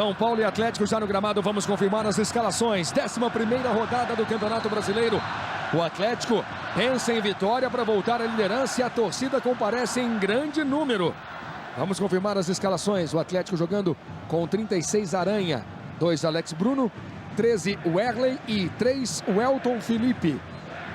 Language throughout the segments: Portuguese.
São Paulo e Atlético já no gramado, vamos confirmar as escalações. 11ª rodada do Campeonato Brasileiro. O Atlético pensa em vitória para voltar à liderança e a torcida comparece em grande número. Vamos confirmar as escalações. O Atlético jogando com 36 Aranha, 2 Alex Bruno, 13 Werley e 3 Welton Felipe.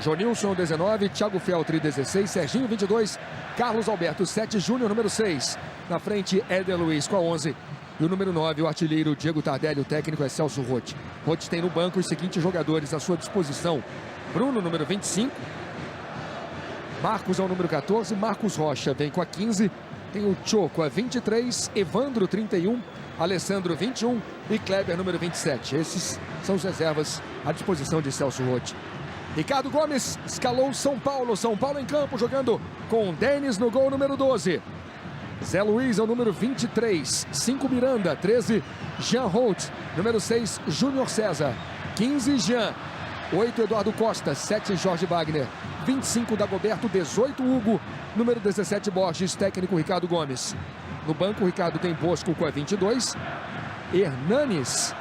Jonilson 19, Thiago Feltri 16, Serginho 22, Carlos Alberto 7, Júnior número 6. Na frente, Éder Luiz com a 11. E o número 9, o artilheiro Diego Tardelli, o técnico é Celso Roth. Roth tem no banco os seguintes jogadores à sua disposição. Bruno, número 25. Marcos é o número 14, Marcos Rocha vem com a 15. Tem o Choco a 23, Evandro 31, Alessandro 21 e Kleber número 27. Esses são os reservas à disposição de Celso Roth. Ricardo Gomes escalou São Paulo em campo, jogando com Denis no gol número 12. Zé Luiz é o número 23, 5 Miranda, 13 Jean Holt, número 6 Júnior César, 15 Jean, 8 Eduardo Costa, 7 Jorge Wagner, 25 Dagoberto, 18 Hugo, número 17 Borges, técnico Ricardo Gomes. No banco, o Ricardo tem Bosco com a 22, Hernanes,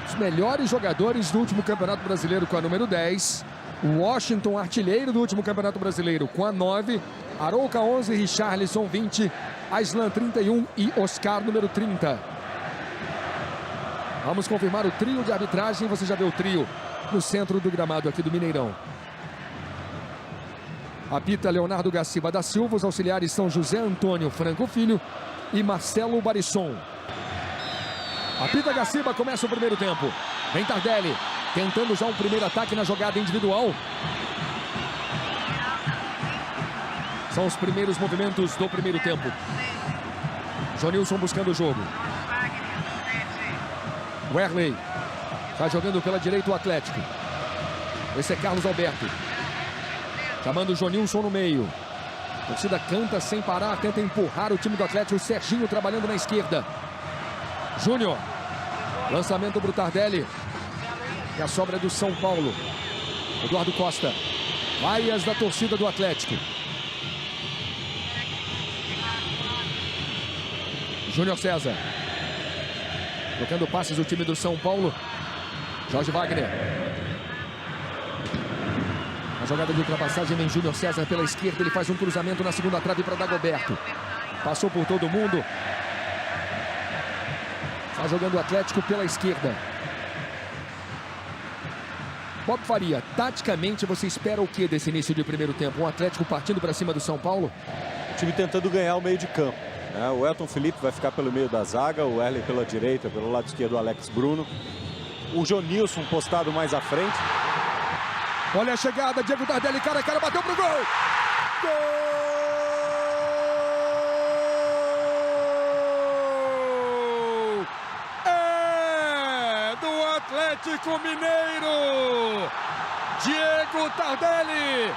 os melhores jogadores do último Campeonato Brasileiro com a número 10, Washington, artilheiro do último Campeonato Brasileiro com a 9, Arouca 11, Richarlison 20, Aislan 31 e Oscar número 30. Vamos confirmar o trio de arbitragem. Você já vê o trio no centro do gramado aqui do Mineirão. Apita Leonardo Gaciba da Silva, os auxiliares são José Antônio Franco Filho e Marcelo Barisson. Apita Gaciba, começa o primeiro tempo. Vem Tardelli, tentando já um primeiro ataque na jogada individual. São os primeiros movimentos do primeiro tempo. Jonilson buscando o jogo. Werley está jogando pela direita o Atlético. Esse é Carlos Alberto. Chamando o Jonilson no meio. A torcida canta sem parar, tenta empurrar o time do Atlético. O Serginho trabalhando na esquerda. Júnior. Lançamento para o Tardelli. E a sobra é do São Paulo. Eduardo Costa. Vaias da torcida do Atlético. Júnior César. Trocando passes o time do São Paulo. Jorge Wagner. A jogada de ultrapassagem vem Júnior César pela esquerda. Ele faz um cruzamento na segunda trave para Dagoberto. Passou por todo mundo. Está jogando o Atlético pela esquerda. Bob Faria, taticamente você espera o que desse início de primeiro tempo? Um Atlético partindo para cima do São Paulo? O time tentando ganhar o meio de campo. O Welton Felipe vai ficar pelo meio da zaga, o Werley pela direita, pelo lado esquerdo o Alex Bruno. O Jonilson postado mais à frente. Olha a chegada, Diego Tardelli, cara a cara, bateu pro gol! Gol! É do Atlético Mineiro! Diego Tardelli!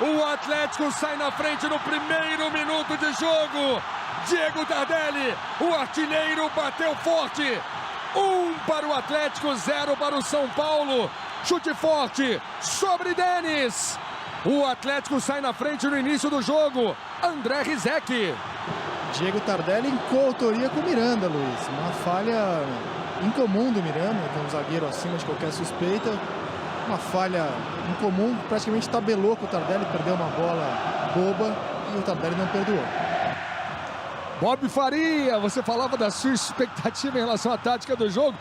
O Atlético sai na frente no primeiro minuto de jogo. Diego Tardelli, o artilheiro, bateu forte. 1 para o Atlético, 0 para o São Paulo. Chute forte sobre Denis. O Atlético sai na frente no início do jogo. André Rizek. Diego Tardelli em coautoria com o Miranda, Luiz. Uma falha incomum do Miranda, com um zagueiro acima de qualquer suspeita. Uma falha incomum, praticamente tabelou com o Tardelli, perdeu uma bola boba e o Tardelli não perdoou. Bob Faria, você falava da sua expectativa em relação à tática do jogo.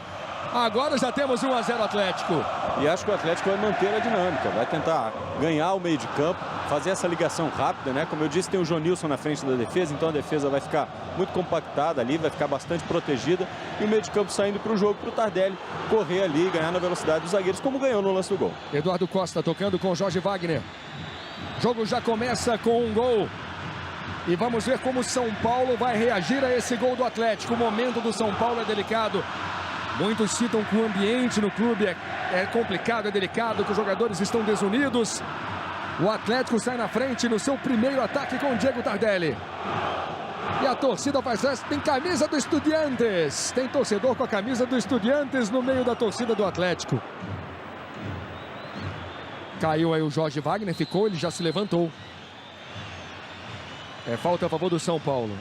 Agora já temos 1 a 0 Atlético. E acho que o Atlético vai manter a dinâmica, vai tentar ganhar o meio de campo, fazer essa ligação rápida, né? Como eu disse, tem o Jonilson na frente da defesa, então a defesa vai ficar muito compactada ali, vai ficar bastante protegida. E o meio de campo saindo para o jogo, para o Tardelli correr ali, ganhar na velocidade dos zagueiros, como ganhou no lance do gol. Eduardo Costa tocando com Jorge Wagner. O jogo já começa com um gol. E vamos ver como o São Paulo vai reagir a esse gol do Atlético. O momento do São Paulo é delicado. Muitos citam que o ambiente no clube é complicado, é delicado, que os jogadores estão desunidos. O Atlético sai na frente no seu primeiro ataque com o Diego Tardelli. E a torcida faz essa. Tem camisa do Estudiantes. Tem torcedor com a camisa do Estudiantes no meio da torcida do Atlético. Caiu aí o Jorge Wagner, ficou, ele já se levantou. É falta a favor do São Paulo.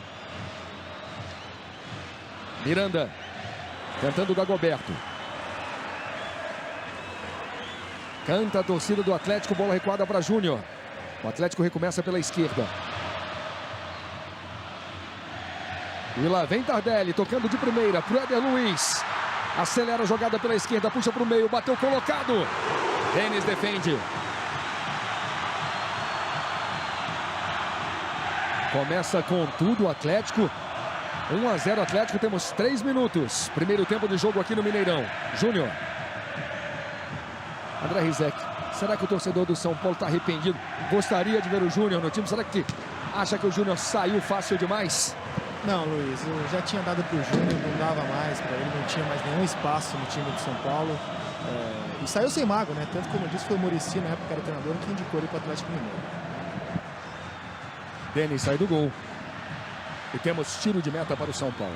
Miranda. Tentando o Dagoberto. Canta a torcida do Atlético, bola recuada para Júnior. O Atlético recomeça pela esquerda. E lá vem Tardelli, tocando de primeira para o Éder Luiz. Acelera a jogada pela esquerda, puxa para o meio, bateu colocado. Denis defende. Começa com tudo o Atlético. 1-0 Atlético, temos 3 minutos. Primeiro tempo de jogo aqui no Mineirão. Júnior. André Rizek. Será que o torcedor do São Paulo está arrependido? Gostaria de ver o Júnior no time? Será que acha que o Júnior saiu fácil demais? Não, Luiz, eu já tinha dado para o Júnior, não dava mais para ele, não tinha mais nenhum espaço no time do São Paulo. E saiu sem mago, né? Tanto como eu disse, foi o Muricy, na época que era treinador, que indicou ele para o Atlético Mineiro. Denis sai do gol. E temos tiro de meta para o São Paulo.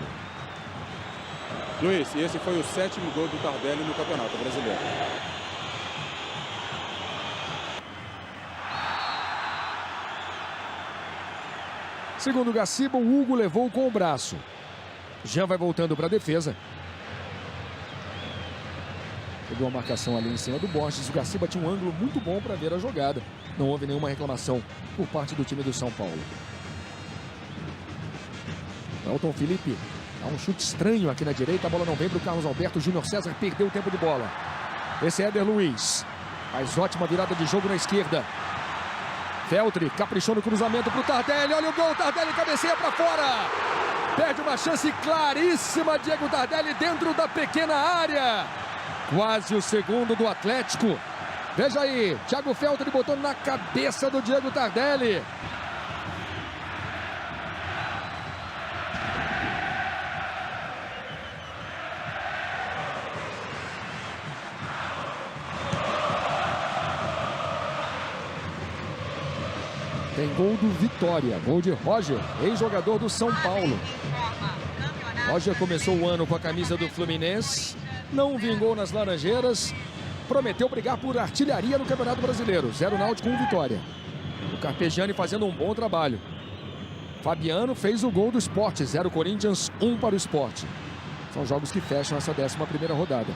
Luiz, e esse foi o 7º gol do Tardelli no Campeonato Brasileiro. Segundo o Gaciba, o Hugo levou com o braço. Jean vai voltando para a defesa. Pegou a marcação ali em cima do Borges. O Gaciba tinha um ângulo muito bom para ver a jogada. Não houve nenhuma reclamação por parte do time do São Paulo. Elton Felipe dá um chute estranho aqui na direita. A bola não vem para o Carlos Alberto. Júnior César perdeu o tempo de bola. Esse é Éder Luiz. Faz ótima virada de jogo na esquerda. Feltri caprichou no cruzamento para o Tardelli. Olha o gol, Tardelli cabeceia para fora. Perde uma chance claríssima, Diego Tardelli dentro da pequena área. Quase o segundo do Atlético. Veja aí, Thiago Feltri botou na cabeça do Diego Tardelli. Tem gol do Vitória, gol de Roger, ex-jogador do São Paulo. Roger começou o ano com a camisa do Fluminense, não vingou nas Laranjeiras, prometeu brigar por artilharia no Campeonato Brasileiro. 0 Náutico, 1 Vitória. O Carpegiani fazendo um bom trabalho. Fabiano fez o gol do Sport, 0 Corinthians, 1 para o Sport. São jogos que fecham essa 11ª rodada.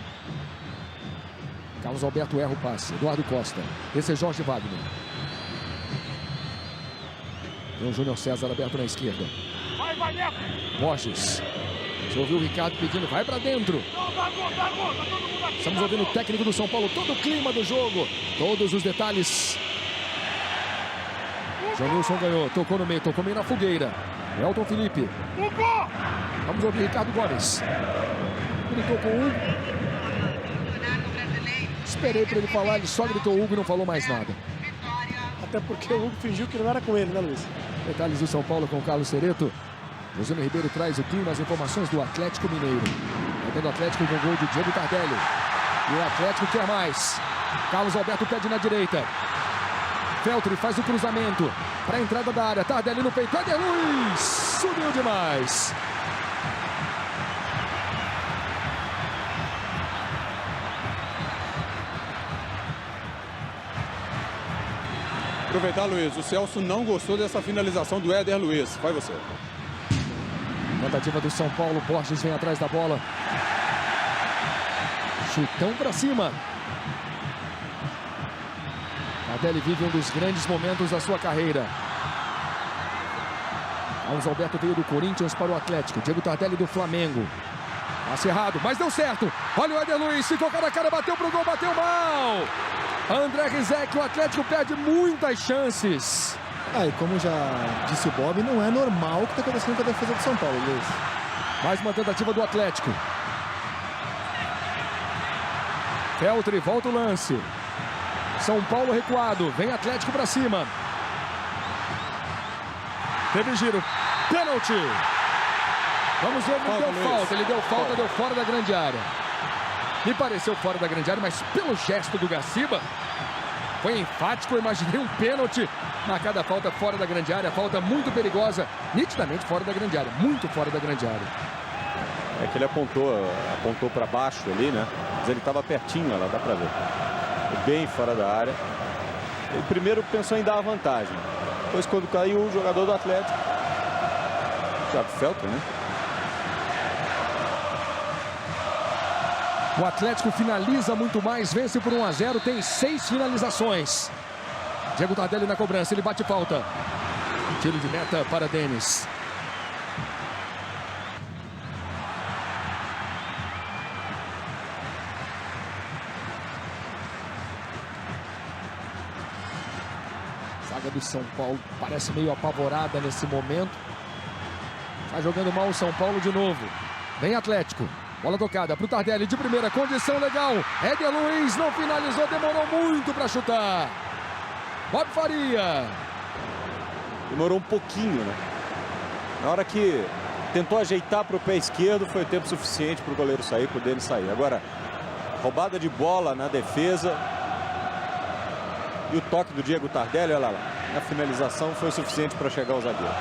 Carlos Alberto erra o passe, Eduardo Costa. Esse é Jorge Wagner. Tem o Júnior César aberto na esquerda. Borges. Você ouviu o Ricardo pedindo, vai pra dentro. Estamos ouvindo o técnico do São Paulo, todo o clima do jogo, todos os detalhes. Janilson ganhou, tocou no meio na fogueira. Elton Felipe. Vamos ouvir Ricardo Gomes. Ele tocou o Hugo. Esperei para ele falar, ele só gritou Hugo e não falou mais nada. Até porque o Hugo fingiu que não era com ele, né, Luiz? Detalhes do São Paulo com o Carlos Cereto. Josino Ribeiro traz o clima, as informações do Atlético Mineiro. Vai o Atlético com o gol de Diego Tardelli. E o Atlético quer mais. Carlos Alberto pede na direita. Feltri faz o cruzamento para a entrada da área. Tardelli no peito. Éder Luiz subiu demais. Aproveitar, Luiz, o Celso não gostou dessa finalização do Éder Luiz. Vai você. Tentativa do São Paulo, Borges vem atrás da bola. Chutão para cima. Tardelli vive um dos grandes momentos da sua carreira. Carlos Alberto veio do Corinthians para o Atlético. Diego Tardelli do Flamengo. Passe errado, mas deu certo. Olha o Éder Luiz, ficou cara a cara, bateu pro gol, bateu mal. André Rizek, o Atlético perde muitas chances. E como já disse o Bob, não é normal o que está acontecendo com a defesa do São Paulo, Luiz. Mais uma tentativa do Atlético. Feltri volta o lance. São Paulo recuado, vem Atlético para cima. Teve giro, pênalti. Vamos ver, ele deu falta, deu fora da grande área. Me pareceu fora da grande área, mas pelo gesto do Gaciba, foi enfático. Eu imaginei um pênalti. Marcada a falta fora da grande área, falta muito perigosa, nitidamente fora da grande área, muito fora da grande área. É que ele apontou para baixo ali, né? Mas ele estava pertinho, lá dá para ver. Bem fora da área. Ele primeiro pensou em dar a vantagem. Depois, quando caiu o jogador do Atlético, Thiago Feltri, né? O Atlético finaliza muito mais, vence por 1-0, tem 6 finalizações. Diego Tardelli na cobrança, ele bate falta. Tiro de meta para Denis. Zaga do São Paulo parece meio apavorada nesse momento. Está jogando mal o São Paulo de novo. Vem Atlético. Bola tocada para o Tardelli de primeira, condição legal. Éder Luiz não finalizou, demorou muito para chutar. Bob Faria. Demorou um pouquinho, né? Na hora que tentou ajeitar para o pé esquerdo, foi tempo suficiente para o goleiro sair, para o Denis sair. Agora, roubada de bola na defesa. E o toque do Diego Tardelli, olha lá. A finalização foi suficiente para chegar ao zagueiro.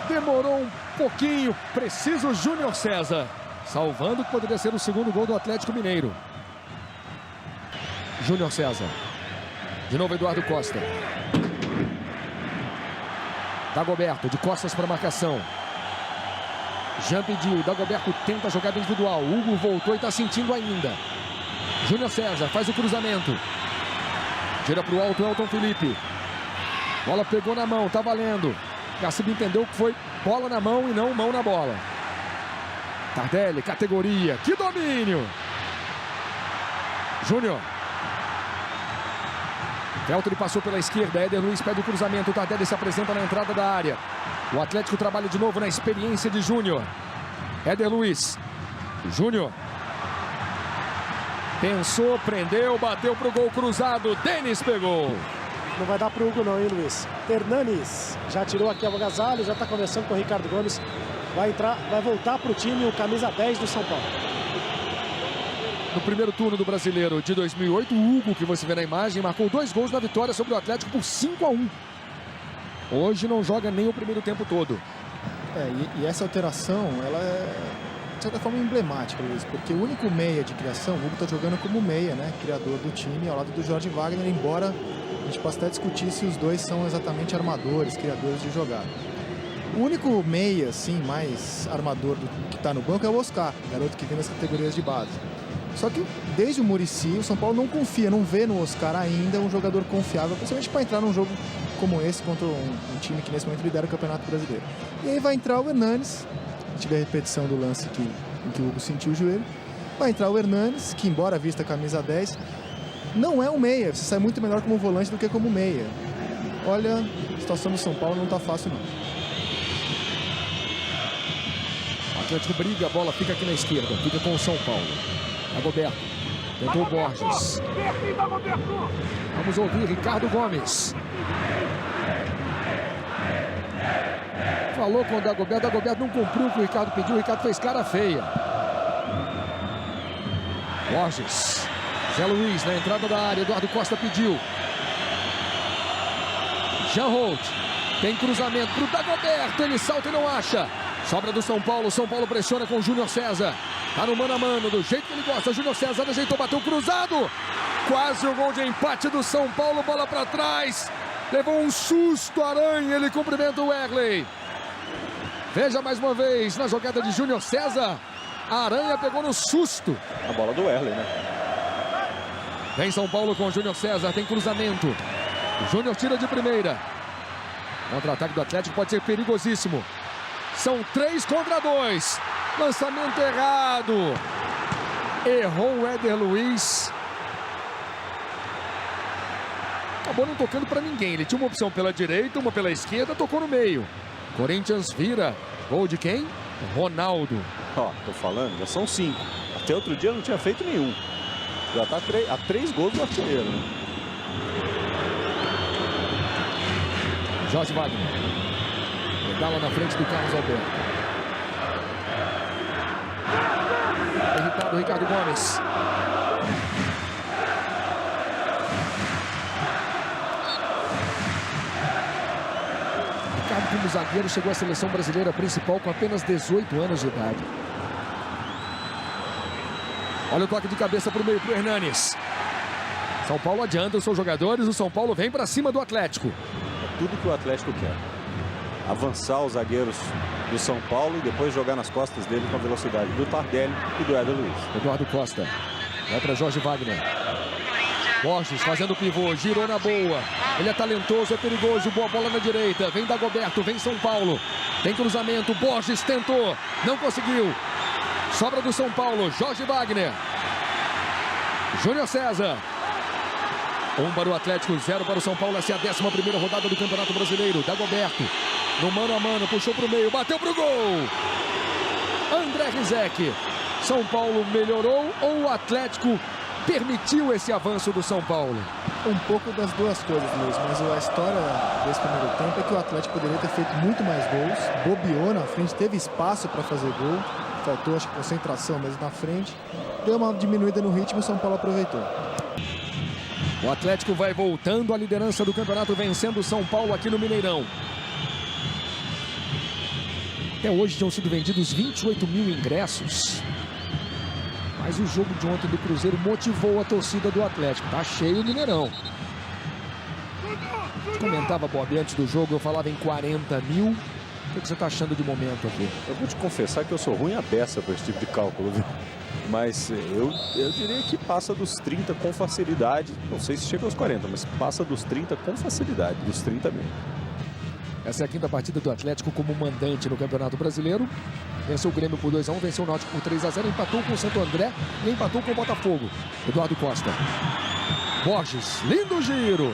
Demorou um pouquinho, preciso Júnior César. Salvando o que poderia ser o segundo gol do Atlético Mineiro. Júnior César. De novo Eduardo Costa. Dagoberto, de costas para a marcação. Jean pediu, Dagoberto tenta a jogada individual. Hugo voltou e está sentindo ainda. Júnior César faz o cruzamento. Tira para o alto Elton Felipe. Bola pegou na mão, tá valendo. Garciba entendeu que foi bola na mão e não mão na bola. Tardelli, categoria. Que domínio! Júnior. Feltri passou pela esquerda. Éder Luiz pede o cruzamento. Tardelli se apresenta na entrada da área. O Atlético trabalha de novo na experiência de Júnior. Éder Luiz. Júnior. Pensou, prendeu, bateu pro gol cruzado. Denis pegou. Não vai dar pro Hugo não, hein, Luiz? Hernanes já tirou aqui o agasalho, já está conversando com o Ricardo Gomes. Vai entrar, vai voltar pro time o camisa 10 do São Paulo. No primeiro turno do Brasileiro de 2008, o Hugo, que você vê na imagem, marcou 2 gols na vitória sobre o Atlético por 5-1. Hoje não joga nem o primeiro tempo todo. E essa alteração, ela é, de certa forma, emblemática, Luiz, porque o único meia de criação, o Hugo está jogando como meia, né? Criador do time, ao lado do Jorge Wagner, embora a gente possa até discutir se os dois são exatamente armadores, criadores de jogada. O único meia, assim, mais armador que está no banco é o Oscar, garoto que vem das categorias de base. Só que desde o Muricy, o São Paulo não confia, não vê no Oscar ainda um jogador confiável, principalmente para entrar num jogo como esse contra um time que nesse momento lidera o Campeonato Brasileiro. E aí vai entrar o Hernanes, a gente vê a repetição do lance em que o Hugo sentiu o joelho. Vai entrar o Hernanes, que embora vista a camisa 10, não é um meia, você sai muito melhor como volante do que como meia. Olha, a situação do São Paulo não está fácil não. O Atlético briga, a bola fica aqui na esquerda, fica com o São Paulo. Dagoberto, tentou o Borges. Vamos ouvir Ricardo Gomes. Falou com o Dagoberto, Dagoberto não cumpriu o que o Ricardo pediu, o Ricardo fez cara feia. Borges, Zé Luiz na entrada da área, Eduardo Costa pediu. Jean Holt, tem cruzamento para o Dagoberto, ele salta e não acha. Sobra do São Paulo pressiona com o Júnior César. Tá no mano a mano, do jeito que ele gosta. Júnior César ajeitou, bateu cruzado. Quase o gol de empate do São Paulo, bola para trás. Levou um susto, Aranha, ele cumprimenta o Wesley. Veja mais uma vez, na jogada de Júnior César. A Aranha pegou no susto. A bola do Wesley, né? Vem São Paulo com o Júnior César, tem cruzamento. O Júnior tira de primeira. Contra-ataque do Atlético pode ser perigosíssimo. São 3 contra 2. Lançamento errado. Errou o Éder Luiz. Acabou não tocando para ninguém. Ele tinha uma opção pela direita, uma pela esquerda, tocou no meio. Corinthians vira. Gol de quem? Ronaldo. Ó, tô falando, já são 5. Até outro dia não tinha feito nenhum. Já tá a 3 gols do artilheiro, né? Jorge Wagner. Pedala na frente do Carlos Alberto. Irritado Ricardo Gomes. Ricardo, como zagueiro, chegou à seleção brasileira principal com apenas 18 anos de idade. Olha o toque de cabeça para o meio, para o Hernanes. São Paulo adianta os seus jogadores, o São Paulo vem para cima do Atlético. É tudo que o Atlético quer. Avançar os zagueiros do São Paulo e depois jogar nas costas dele com a velocidade do Tardelli e do Éder Luiz. Eduardo Costa. Vai para Jorge Wagner. Borges fazendo o pivô, girou na boa. Ele é talentoso, é perigoso, boa bola na direita. Vem Dagoberto, vem São Paulo. Tem cruzamento, Borges tentou, não conseguiu. Sobra do São Paulo, Jorge Wagner. Júnior César. 1 para o Atlético, 0 para o São Paulo. Essa é a 11ª rodada do Campeonato Brasileiro. Dagoberto, no mano a mano, puxou para o meio, bateu para o gol. André Rizek. São Paulo melhorou ou o Atlético permitiu esse avanço do São Paulo? Um pouco das duas coisas, Luiz, mas a história desse primeiro tempo é que o Atlético poderia ter feito muito mais gols, bobeou na frente, teve espaço para fazer gol, faltou, acho que, concentração mesmo na frente, deu uma diminuída no ritmo e o São Paulo aproveitou. O Atlético vai voltando à liderança do campeonato, vencendo o São Paulo aqui no Mineirão. Até hoje tinham sido vendidos 28 mil ingressos. Mas o jogo de ontem do Cruzeiro motivou a torcida do Atlético. Tá cheio o Mineirão. Eu comentava, Bob, antes do jogo, eu falava em 40 mil. O que você tá achando de momento aqui? Eu vou te confessar que eu sou ruim à beça para esse tipo de cálculo, viu? Mas eu diria que passa dos 30 com facilidade. Não sei se chega aos 40, mas passa dos 30 com facilidade. Dos 30 mesmo. Essa é a 5ª partida do Atlético como mandante no Campeonato Brasileiro. Venceu o Grêmio por 2-1, venceu o Náutico por 3-0, empatou com o Santo André e empatou com o Botafogo. Eduardo Costa. Borges, lindo giro.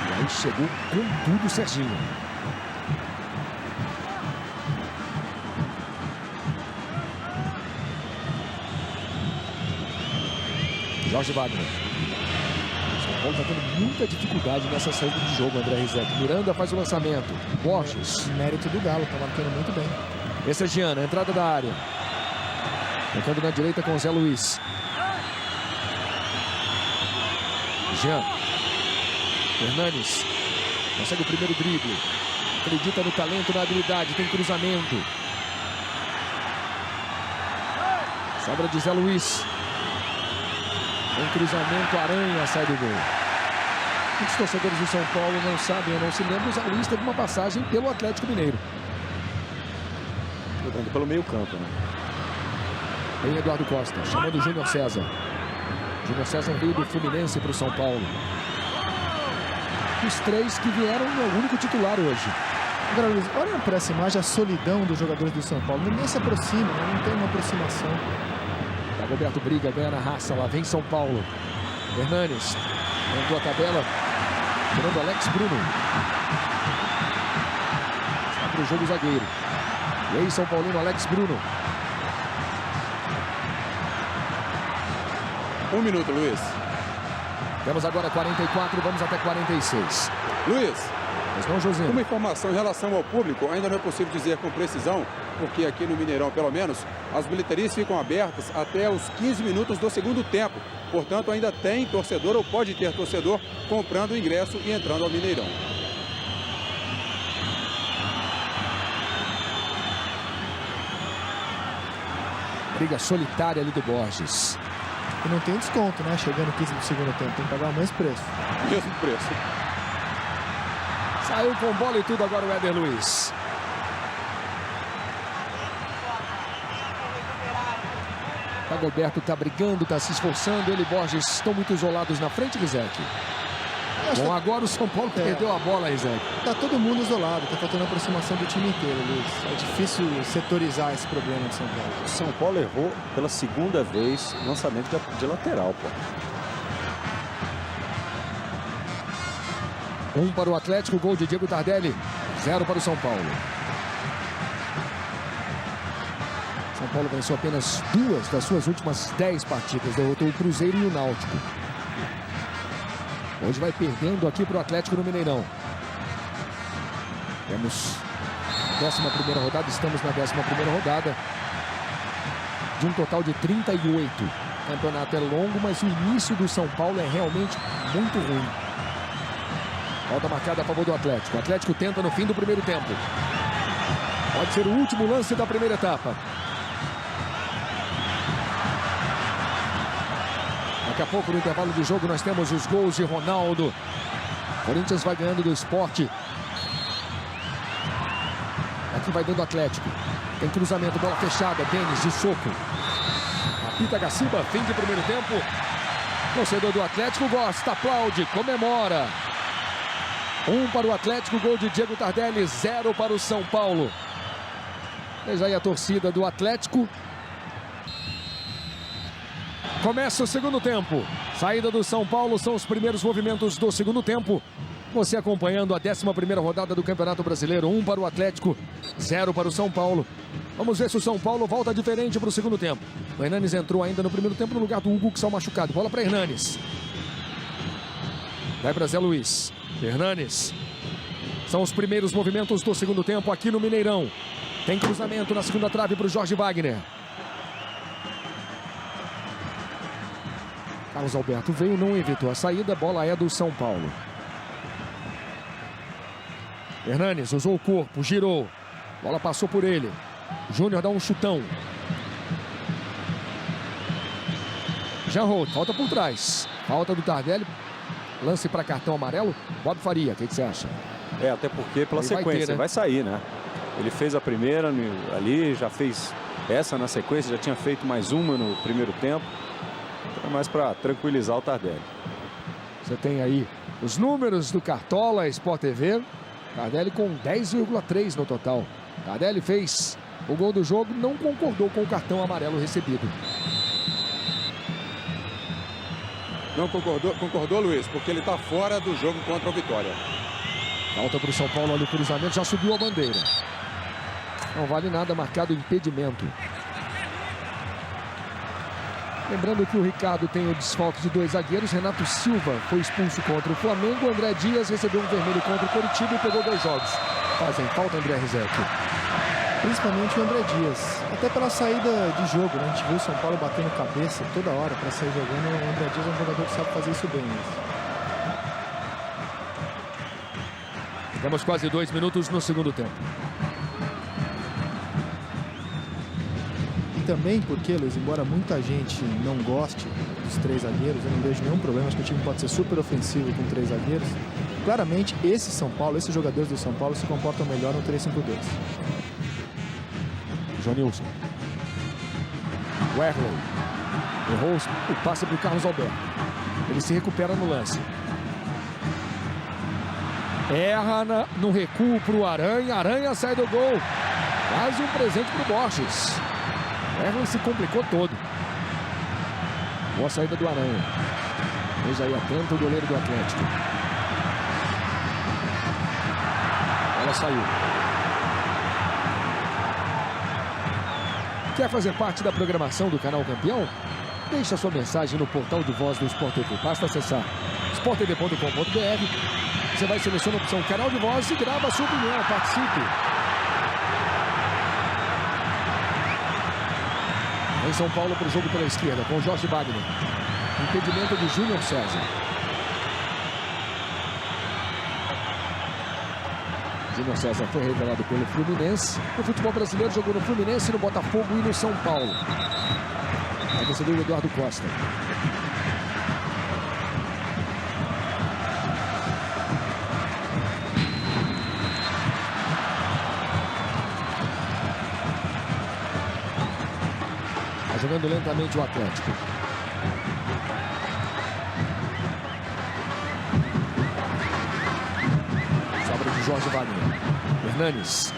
E aí chegou com tudo o Serginho. Jorge Wagner. O São Paulo está tendo muita dificuldade nessa saída de jogo, André Rizek. Miranda faz o lançamento. Borges. Mérito do Galo, está marcando muito bem. Esse é Giana, entrada da área. Tocando na direita com o Zé Luiz. Jean. Hernanes. Consegue o primeiro drible. Acredita no talento, na habilidade. Tem cruzamento. Sobra de Zé Luiz. Tem cruzamento, Aranha sai do gol. Muitos torcedores do São Paulo não sabem ou não se lembram. O Zé Luiz teve uma passagem pelo Atlético Mineiro. Jogando pelo meio campo, né? Tem Eduardo Costa, chamando o Júnior César. Júnior César veio do Fluminense para o São Paulo. Os 3 que vieram é o único titular hoje. Agora, Luiz, olha para essa imagem a solidão dos jogadores do São Paulo. Ninguém se aproxima, né? Não tem uma aproximação. Dagoberto briga, ganha na raça, lá vem São Paulo. Hernanes, mandou a tabela, tirando Alex Bruno. Está para o jogo o zagueiro. E aí São Paulino, Alex Bruno. 1 minuto, Luiz. Temos agora 44, vamos até 46. Luiz, Mas não, José. uma informação em relação ao público, ainda não é possível dizer com precisão, porque aqui no Mineirão, pelo menos, as bilheterias ficam abertas até os 15 minutos do segundo tempo. Portanto, ainda tem torcedor, ou pode ter torcedor, comprando o ingresso e entrando ao Mineirão. Briga solitária ali do Borges. E não tem desconto, né? Chegando 15 do segundo tempo, tem que pagar o mesmo preço. Mesmo preço. Saiu com bola e tudo agora o Éder Luiz. Dagoberto está brigando, está se esforçando. Ele e Borges estão muito isolados na frente, Rizek. Bom, agora o São Paulo perdeu a bola, Rizek. Tá todo mundo isolado, tá faltando a aproximação do time inteiro, Luiz. É difícil setorizar esse problema de São Paulo. O São Paulo errou pela segunda vez lançamento de lateral, pô. 1 para o Atlético, gol de Diego Tardelli. 0 para o São Paulo. São Paulo venceu apenas 2 das suas últimas 10 partidas. Derrotou o Cruzeiro e o Náutico. Hoje vai perdendo aqui para o Atlético no Mineirão. Temos a 11ª rodada, estamos na 11ª rodada. De um total de 38. O campeonato é longo, mas o início do São Paulo é realmente muito ruim. Falta marcada a favor do Atlético. O Atlético tenta no fim do primeiro tempo. Pode ser o último lance da primeira etapa. Daqui a pouco, no intervalo do jogo, nós temos os gols de Ronaldo. Corinthians vai ganhando do Sport que vai dando Atlético. Tem cruzamento, bola fechada. Denis de soco. Apita Gaciba, fim de primeiro tempo. Torcedor do Atlético gosta, aplaude, comemora. 1 para o Atlético, gol de Diego Tardelli, 0 para o São Paulo. Veja aí a torcida do Atlético. Começa o segundo tempo. Saída do São Paulo, são os primeiros movimentos do segundo tempo. Você acompanhando a 11ª rodada do Campeonato Brasileiro. 1 para o Atlético, 0 para o São Paulo. Vamos ver se o São Paulo volta diferente para o segundo tempo. O Hernanes entrou ainda no primeiro tempo no lugar do Hugo, que saiu machucado. Bola para Hernanes. Vai para Zé Luiz. Hernanes. São os primeiros movimentos do segundo tempo aqui no Mineirão. Tem cruzamento na segunda trave para o Jorge Wagner. Carlos Alberto veio, não evitou a saída. Bola é do São Paulo. Hernanes usou o corpo, girou. Bola passou por ele. Júnior dá um chutão. Jean-Roth, falta por trás. Falta do Tardelli. Lance para cartão amarelo. Bob Faria, o que você acha? Até porque pela Ele sequência vai sair, né? Ele fez a primeira ali, já fez essa na sequência, já tinha feito mais uma no primeiro tempo. Então é mais para tranquilizar o Tardelli. Você tem aí os números do Cartola Sport TV. Tardelli com 10,3 no total. Tardelli fez o gol do jogo, não concordou com o cartão amarelo recebido. Não concordou, Luiz, porque ele está fora do jogo contra o Vitória. Falta para o São Paulo, olha o cruzamento, já subiu a bandeira. Não vale nada, marcado impedimento. Lembrando que o Ricardo tem o desfalque de 2 zagueiros. Renato Silva foi expulso contra o Flamengo. André Dias recebeu um vermelho contra o Coritiba e pegou 2 jogos. Fazem falta, André Rizek. Principalmente o André Dias. Até pela saída de jogo, né? A gente viu o São Paulo batendo cabeça toda hora para sair jogando. O André Dias é um jogador que sabe fazer isso bem. Temos quase 2 minutos no segundo tempo. E também porque, Luiz, embora muita gente não goste dos 3 zagueiros, eu não vejo nenhum problema. Acho que o time pode ser super ofensivo com 3 zagueiros. Claramente, esse São Paulo, esses jogadores do São Paulo se comportam melhor no 3-5-2. Jonilson. Werley. Errou o passe para o Carlos Alberto. Ele se recupera no lance. Erra no recuo para o Aranha. Aranha sai do gol. Quase um presente para o Borges. Werley se complicou todo. Boa saída do Aranha. Veja aí, atento o goleiro do Atlético. Ela saiu. Quer fazer parte da programação do canal Campeão? Deixe a sua mensagem no portal de voz do Sport TV. Basta acessar sporttv.com.br. Você vai selecionar a opção Canal de Voz e grava a sua opinião. Participe. Em São Paulo para o jogo pela esquerda com o Jorge Wagner. Impedimento de Júnior César. Júnior César foi revelado pelo Fluminense. No futebol brasileiro jogou no Fluminense, no Botafogo e no São Paulo. Aí você viu o Eduardo Costa. Tá jogando lentamente o Atlético. Sobra de Jorge Wagner. Hernanes.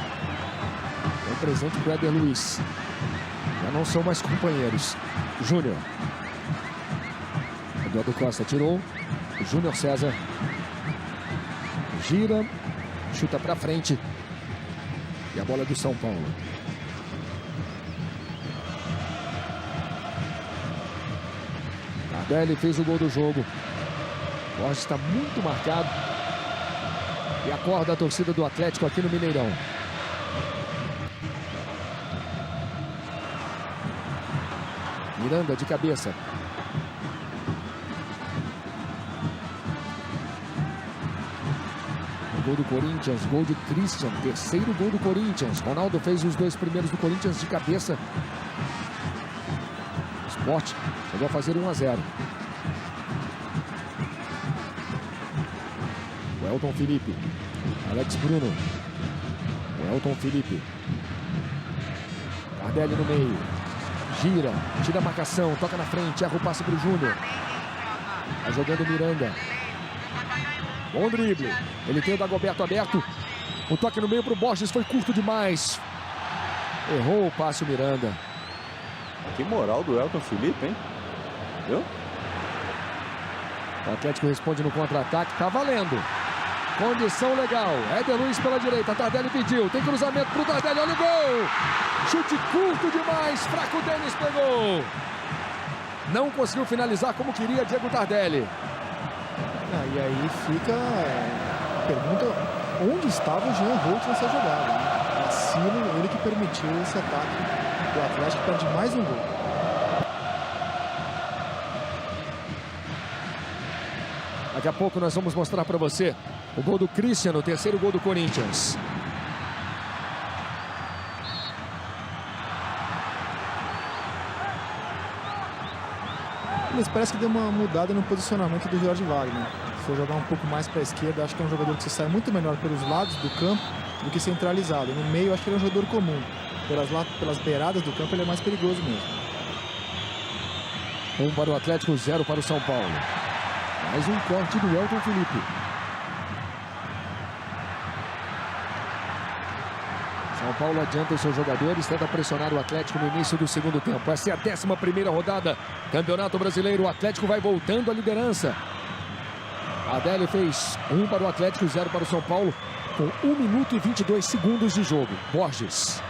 Tem presente para o Éder Luiz. Já não são mais companheiros. Júnior. Eduardo Costa tirou. Júnior César. Gira. Chuta para frente. E a bola é do São Paulo. Tardelli fez o gol do jogo. Borges está muito marcado. E acorda a torcida do Atlético aqui no Mineirão. Miranda de cabeça. O gol do Corinthians, gol de Christian. Terceiro gol do Corinthians. Ronaldo fez os 2 primeiros do Corinthians de cabeça. Sport chegou a fazer 1-0. O Elton Felipe. Alex Bruno. O Elton Felipe. Tardelli no meio. Gira, tira a marcação, toca na frente, erra o passe para o Júnior. Tá jogando o Miranda. Bom drible. Ele tem o Dagoberto aberto. O toque no meio para o Borges foi curto demais. Errou o passe o Miranda. Que moral do Elton Felipe, hein? Viu? O Atlético responde no contra-ataque. Tá valendo. Condição legal. Éder Luiz pela direita. Tardelli pediu. Tem cruzamento pro Tardelli. Olha o gol. Chute curto demais. Fraco, o Denis pegou. Não conseguiu finalizar como queria Diego Tardelli. E aí fica a pergunta: onde estava o Jean Holt nessa jogada? Né? Vacilo, ele que permitiu esse ataque do Atlético para de mais um gol. Daqui a pouco nós vamos mostrar para você o gol do Christian, o terceiro gol do Corinthians. Mas parece que deu uma mudada no posicionamento do Jorge Wagner. Se for jogar um pouco mais para a esquerda, acho que é um jogador que se sai muito melhor pelos lados do campo do que centralizado. No meio, acho que ele é um jogador comum. Pelas beiradas do campo, ele é mais perigoso mesmo. 1 para o Atlético, 0 para o São Paulo. Mais um corte do Elton Felipe. São Paulo adianta os seus jogadores, tenta pressionar o Atlético no início do segundo tempo. Essa é a 11ª rodada, Campeonato Brasileiro. O Atlético vai voltando à liderança. Tardelli fez 1 para o Atlético, 0 para o São Paulo, com 1 minuto e 22 segundos de jogo. Borges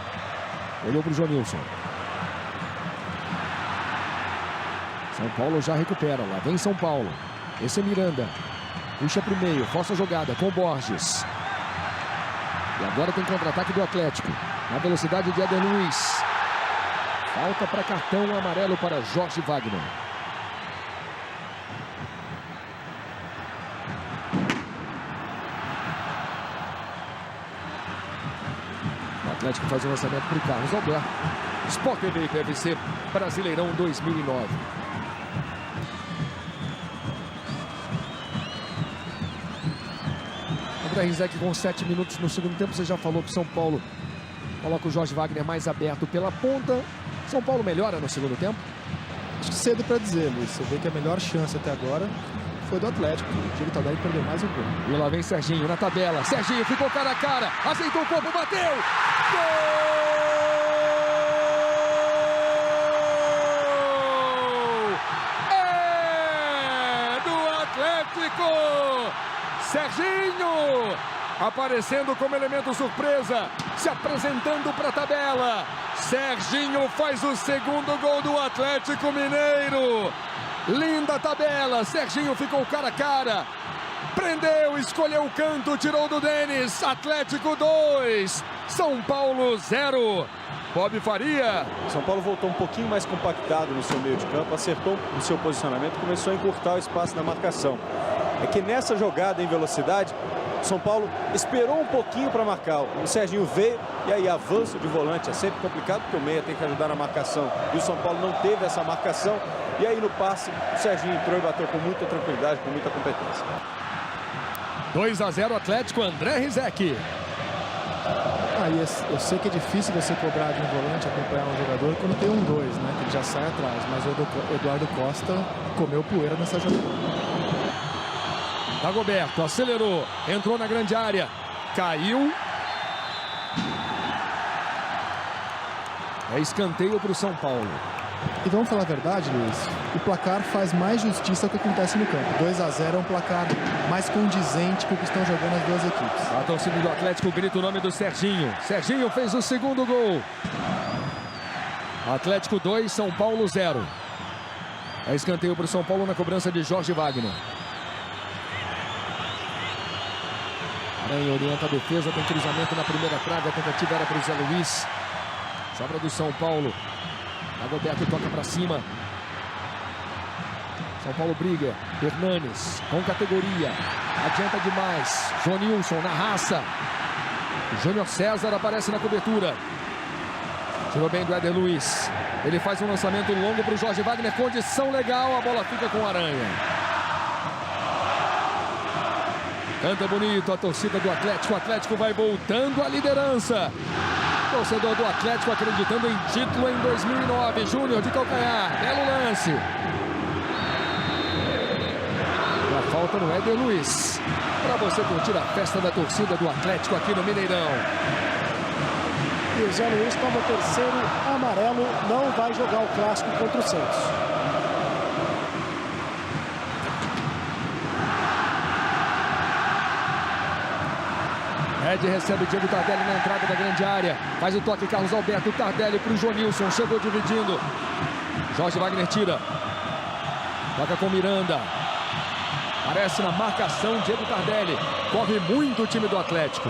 olhou para o Jonilson. São Paulo já recupera, lá vem São Paulo. Esse é Miranda, puxa para o meio, força a jogada com Borges. E agora tem contra-ataque do Atlético, na velocidade de Éder Luiz. Falta para cartão amarelo para Jorge Wagner. O Atlético faz o lançamento para o Carlos Alberto. Sport TV e PFC Brasileirão 2009. André Rizek com 7 minutos no segundo tempo. Você já falou que o São Paulo coloca o Jorge Wagner mais aberto pela ponta. São Paulo melhora no segundo tempo? Acho que cedo para dizer, Luiz. Você vê que a melhor chance até agora foi do Atlético. O Diego Tardelli perdeu mais um gol. E lá vem Serginho na tabela. Serginho ficou cara a cara. Ajeitou o corpo, bateu. Gol! É do Atlético! Serginho aparecendo como elemento surpresa, se apresentando para a tabela. Serginho faz o segundo gol do Atlético Mineiro. Linda tabela, Serginho ficou cara a cara. Prendeu, escolheu o canto, tirou do Denis. Atlético 2, São Paulo 0. Bob Faria. São Paulo voltou um pouquinho mais compactado no seu meio de campo, acertou o seu posicionamento, começou a encurtar o espaço na marcação. É que nessa jogada em velocidade, São Paulo esperou um pouquinho para marcar. O Serginho veio e aí avanço de volante é sempre complicado, porque o meia tem que ajudar na marcação. E o São Paulo não teve essa marcação. E aí no passe, o Serginho entrou e bateu com muita tranquilidade, com muita competência. 2-0 Atlético, André Rizek. Eu sei que é difícil você cobrar de um volante, acompanhar um jogador quando tem um 2, né? Que ele já sai atrás. Mas o Eduardo Costa comeu poeira nessa jogada. Dagoberto acelerou, entrou na grande área, caiu. É escanteio para o São Paulo. E vamos falar a verdade, Luiz, o placar faz mais justiça ao que acontece no campo. 2-0 é um placar mais condizente com o que estão jogando as duas equipes. A torcida do Atlético grita o nome do Serginho. Serginho fez o segundo gol. Atlético 2, São Paulo 0. É escanteio para o São Paulo na cobrança de Jorge Wagner. Aranha orienta a defesa, tem cruzamento na primeira trave, a tentativa era para o Zé Luiz. Sobra do São Paulo. Dagoberto toca para cima. São Paulo briga. Hernanes com categoria. Adianta demais. Jonilson na raça. Júnior César aparece na cobertura. Tirou bem do Éder Luiz. Ele faz um lançamento longo para o Jorge Wagner. Condição legal. A bola fica com o Aranha. Canta bonito a torcida do Atlético. O Atlético vai voltando à liderança. Torcedor do Atlético acreditando em título em 2009. Júnior de calcanhar. Belo lance. E a falta no Éder Luiz. Para você curtir a festa da torcida do Atlético aqui no Mineirão. E o Zé Luiz toma o terceiro amarelo. Não vai jogar o clássico contra o Santos. Ed recebe Diego Tardelli na entrada da grande área. Faz o toque Carlos Alberto. Tardelli para o Jonilson. Chegou dividindo. Jorge Wagner tira. Toca com Miranda. Aparece na marcação Diego Tardelli. Corre muito o time do Atlético.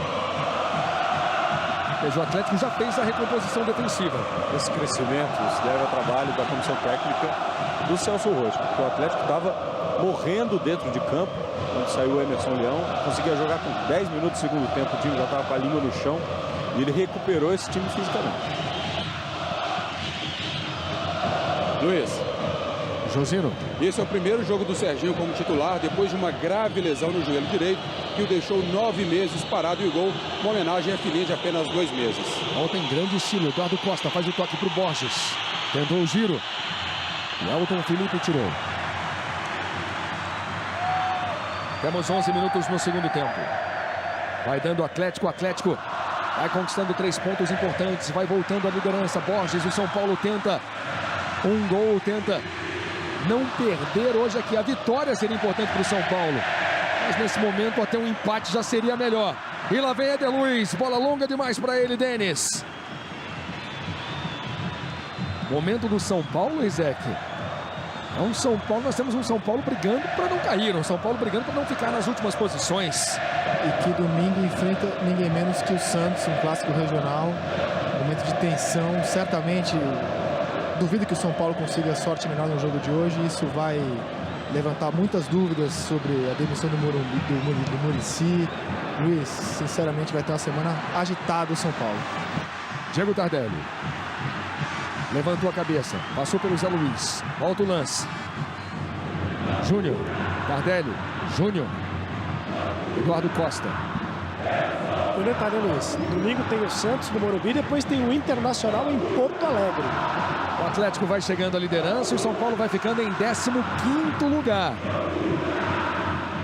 Mas o Atlético já fez a recomposição defensiva. Esse crescimento se deve ao trabalho da comissão técnica do Celso Roth, porque o Atlético estava morrendo dentro de campo quando saiu o Emerson Leão. Conseguia jogar com 10 minutos do segundo tempo, o time já estava com a língua no chão e ele recuperou esse time fisicamente. Luiz. Josino. Esse é o primeiro jogo do Serginho como titular depois de uma grave lesão no joelho direito que o deixou 9 meses parado e o gol, uma homenagem à filhinha de apenas 2 meses. Volta em grande estilo. Eduardo Costa faz o toque para o Borges. Tentou o giro. O Elton Felipe tirou. Temos 11 minutos no segundo tempo. Vai dando o Atlético. Vai conquistando 3 pontos importantes. Vai voltando a liderança. Borges, o São Paulo tenta um gol, tenta não perder hoje aqui. A vitória seria importante para o São Paulo. Mas nesse momento até um empate já seria melhor. E lá vem Éder Luiz. Bola longa demais para ele, Denis. Momento do São Paulo, Isaac. É um São Paulo, nós temos um São Paulo brigando para não cair. Um São Paulo brigando para não ficar nas últimas posições. E que domingo enfrenta ninguém menos que o Santos, um clássico regional. Momento de tensão, certamente. Duvido que o São Paulo consiga sorte melhor no jogo de hoje. Isso vai levantar muitas dúvidas sobre a demissão do Muricy. Luiz, sinceramente, vai ter uma semana agitada o São Paulo. Diego Tardelli. Levantou a cabeça. Passou pelo Zé Luiz. Volta o lance. Júnior. Tardelli. Júnior. Eduardo Costa. O detalhe, Luiz. Domingo tem o Santos no Morumbi, depois tem o Internacional em Porto Alegre. O Atlético vai chegando à liderança e o São Paulo vai ficando em 15º lugar.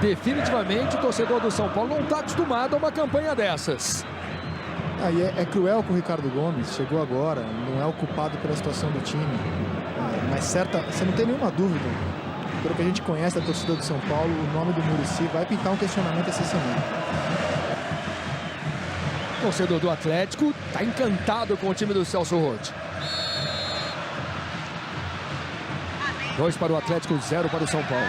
Definitivamente o torcedor do São Paulo não está acostumado a uma campanha dessas. Aí é cruel com o Ricardo Gomes, chegou agora, não é o culpado pela situação do time. Mas você não tem nenhuma dúvida, pelo que a gente conhece da torcida do São Paulo, o nome do Muricy vai pintar um questionamento essa semana. O torcedor do Atlético está encantado com o time do Celso Roth. 2 para o Atlético, 0 para o São Paulo.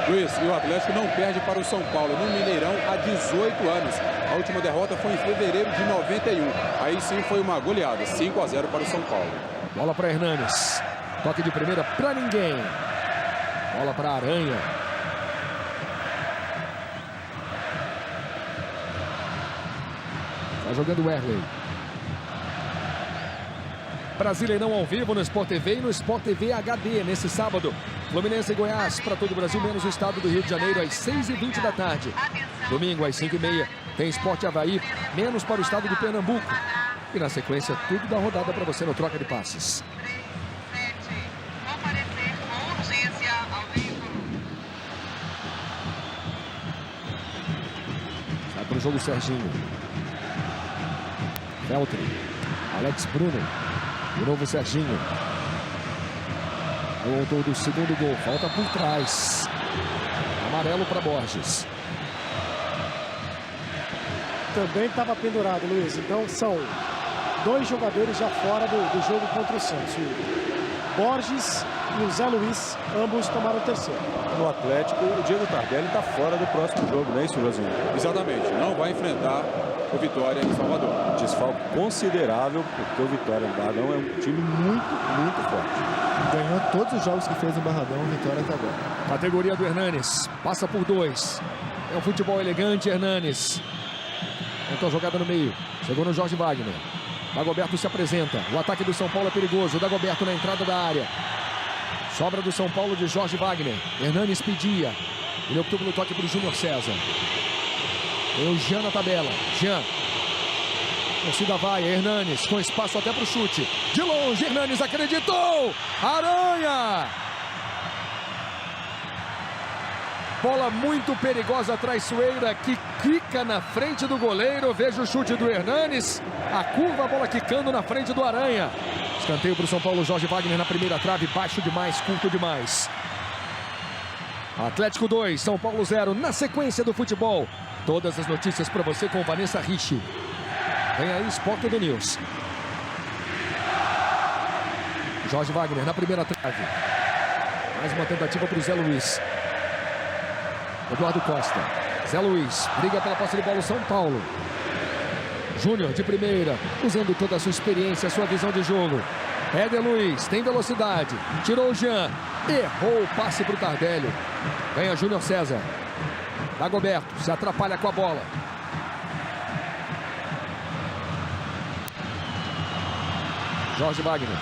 Luiz, e o Atlético não perde para o São Paulo no Mineirão há 18 anos. A última derrota foi em fevereiro de 91. Aí sim foi uma goleada, 5-0 para o São Paulo. Bola para Hernanes. Toque de primeira para ninguém. Bola para Aranha. Está jogando o Werley. Brasileirão ao vivo no Sport TV e no Sport TV HD nesse sábado. Fluminense e Goiás para todo o Brasil, menos o estado do Rio de Janeiro, às 6h20 da tarde. Domingo, às 5h30, tem Sport Avaí, menos para o estado de Pernambuco. E na sequência, tudo da rodada para você no Troca de Passes. Sai para o jogo Serginho. Feltri. Alex Bruno. De novo Serginho. É o autor do segundo gol. Falta por trás. Amarelo para Borges. Também estava pendurado, Luiz. Então são 2 jogadores já fora do jogo contra o Santos. O Borges e o Zé Luiz, ambos tomaram o terceiro. No Atlético, o Diego Tardelli está fora do próximo jogo, não é isso, Josinho? Exatamente, não vai enfrentar o Vitória em Salvador. Desfalque considerável, porque o Vitória do Barradão é um time muito forte. Ganhou todos os jogos que fez no Barradão, Vitória até agora. Categoria do Hernanes. Passa por 2. É um futebol elegante, Hernanes. Tentou a jogada no meio. Chegou no Jorge Wagner. Dagoberto se apresenta. O ataque do São Paulo é perigoso. Dagoberto na entrada da área. Sobra do São Paulo de Jorge Wagner. Hernanes pedia. Ele optou pelo toque para o Júnior César. Tem o Jean na tabela. Jean. torcida vai, Hernanes com espaço até para o chute. De longe, Hernanes acreditou! Aranha! Bola muito perigosa, traiçoeira, que quica na frente do goleiro. Veja o chute do Hernanes. A curva, a bola quicando na frente do Aranha. Escanteio para o São Paulo, Jorge Wagner na primeira trave. Baixo demais, curto demais. Atlético 2, São Paulo 0. Na sequência do futebol. Todas as notícias para você com Vanessa Ricci. Vem aí, Sport TV News. Jorge Wagner na primeira trave. Mais uma tentativa para o Zé Luiz. Eduardo Costa. Zé Luiz briga pela posse de bola, o São Paulo. Júnior de primeira, usando toda a sua experiência, a sua visão de jogo. Éder Luiz tem velocidade. Tirou o Jean. Errou o passe para o Tardelli. Ganha Júnior César. Dagoberto se atrapalha com a bola. Jorge Wagner.